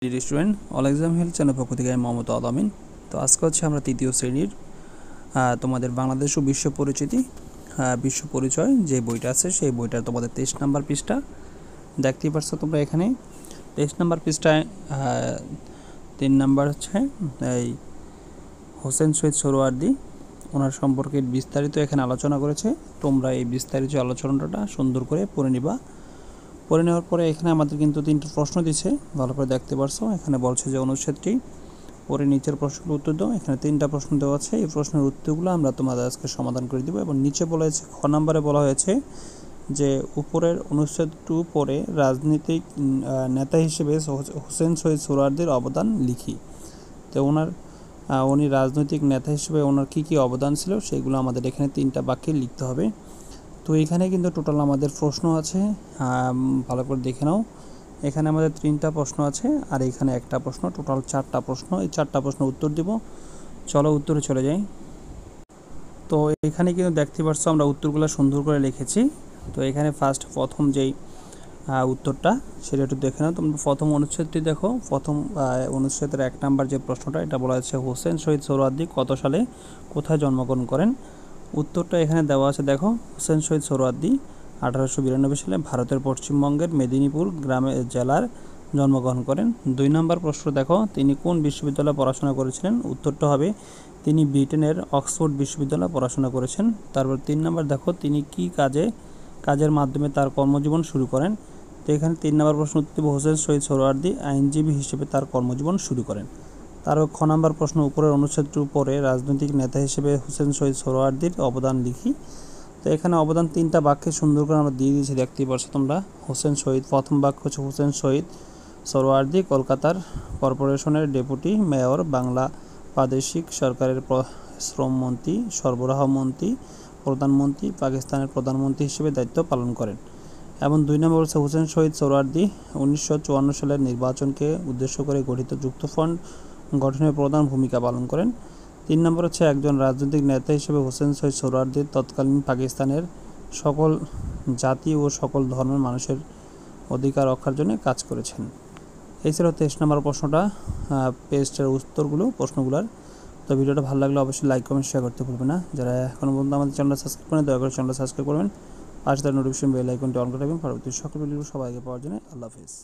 Dear student, all exam help channel পক্ষ থেকে আমি মোহাম্মদ আলামিন। তো আজকে হচ্ছে আমরা তৃতীয় শ্রেণীর তোমাদের বাংলাদেশ ও বিশ্ব পরিচিতি বিশ্ব পরিচয় যে বইটা আছে সেই বইটার তোমাদের 23 নম্বর পৃষ্ঠা দেখতেই পারছো তোমরা। এখানে 23 নম্বর পৃষ্ঠায় 3 নম্বর হচ্ছে এই হোসেন শহীদ সোহরাওয়ার্দী ওনার সম্পর্কে বিস্তারিত এখানে আলোচনা করেছে। তোমরা এই বিস্তারিত আলোচনাটা সুন্দর করে পড়ে নিবা। পড়ে নেওয়ার পরে এখানে আমাদের কিন্তু 3টি প্রশ্ন দিচ্ছে, ভালো করে দেখতে পারছো। এখানে বলছে যে অনুচ্ছেদটি পরে নিচের প্রশ্নের উত্তর দাও। এখানে 3টা প্রশ্ন দেওয়া আছে, এই প্রশ্নের উত্তরগুলো আমরা তোমাদের আজকে সমাধান করে দিব। এবং নিচে বলা হয়েছে খ নম্বরে বলা হয়েছে যে উপরের অনুচ্ছেদটু পরে রাজনৈতিক নেতা হিসেবে হোসেন শহীদ সোহরাওয়ার্দীর অবদান লিখি। তো উনি রাজনৈতিক নেতা হিসেবে ওনার কী কী অবদান ছিল সেগুলো আমাদের এখানে 3টা বাক্যে লিখতে হবে। তো এখানে কিন্তু টোটাল আমাদের প্রশ্ন আছে, ভালো করে দেখে নাও। এখানে আমাদের 3টা প্রশ্ন আছে আর এখানে একটা প্রশ্ন, টোটাল 4টা প্রশ্ন। এই 4টা প্রশ্ন উত্তর দিব। চলো উত্তরে চলে যাই। তো এখানে কিন্তু দেখতে পাচ্ছ আমরা উত্তরগুলো সুন্দর করে লিখেছি। তো এখানে প্রথম যেই উত্তরটা সেটা একটু দেখে নাও। তোমরা প্রথম অনুচ্ছেদটি দেখো। প্রথম অনুচ্ছেদের 1 নম্বর যে প্রশ্নটা, এটা বলা হচ্ছে হোসেন শহীদ সোহরাওয়ার্দী কত সালে কোথায় জন্মগ্রহণ করেন। উত্তরটা এখানে দেওয়া আছে, দেখো। হোসেন শহীদ সোহরাওয়ার্দী 1892 সালে ভারতের পশ্চিমবঙ্গের মেদিনীপুর জেলার জন্মগ্রহণ করেন। 2 নম্বর প্রশ্ন দেখো, তিনি কোন বিশ্ববিদ্যালয়ে পড়াশোনা করেছিলেন। উত্তরটা হবে তিনি ব্রিটেনের অক্সফোর্ড বিশ্ববিদ্যালয়ে পড়াশোনা করেছেন। তারপর 3 নম্বর দেখো, তিনি কি কাজের মাধ্যমে তার কর্মজীবন শুরু করেন। তো এখানে 3 নম্বর প্রশ্ন উত্তর হোসেন শহীদ সোহরাওয়ার্দী আইনজীবী হিসেবে তার কর্মজীবন শুরু করেন। তারপর খ নম্বর প্রশ্ন, উপরের অনুচ্ছেদটির উপরে রাজনৈতিক নেতা হিসেবে হোসেন শহীদ সোহরাওয়ার্দীর অবদান লিখি। তো এখানে অবদান 3টা বাক্যে সুন্দর করে আমরা দিয়ে দিয়েছি, দেখতেই পাচ্ছ তোমরা। হোসেন শহীদ, প্রথম বাক্য হচ্ছে হোসেন শহীদ সোহরাওয়ার্দী কলকাতার কর্পোরেশনের ডেপুটি মেয়র, বাংলা প্রাদেশিক সরকারের শ্রমমন্ত্রী, সরবরাহ মন্ত্রী, প্রধানমন্ত্রী, পাকিস্তানের প্রধানমন্ত্রী হিসেবে দায়িত্ব পালন করেন। এবং 2 নম্বর হচ্ছে হোসেন শহীদ সোহরাওয়ার্দী 1954 সালের নির্বাচনকে উদ্দেশ্য করে গঠিত যুক্তফ্রন্ট গঠনের প্রধান ভূমিকা পালন করেন। 3 নম্বর হচ্ছে একজন রাজনৈতিক নেতা হিসেবে হোসেন শহীদ সোহরাওয়ার্দী তৎকালীন পাকিস্তানের সকল জাতি ও সকল ধর্মের মানুষের অধিকার রক্ষার জন্য কাজ করেছেন। এই ছিল 23 নম্বর প্রশ্নটা, পেজটার উত্তরগুলো প্রশ্নগুলোর। তো ভিডিওটা ভালো লাগলে অবশ্যই লাইক কমেন্ট শেয়ার করতে ভুলবেন না। যারা এখনও পর্যন্ত আমাদের চ্যানেলটা সাবস্ক্রাইব করেন দয়া করে চ্যানেলটা সাবস্ক্রাইব করবেন। পাশে তার নোটিফিকেশন বেল আইকনটি অন করে রাখবেন পরবর্তী সকল ভিডিও সবাইকে পাওয়ার জন্য। আল্লাহ হাফেজ।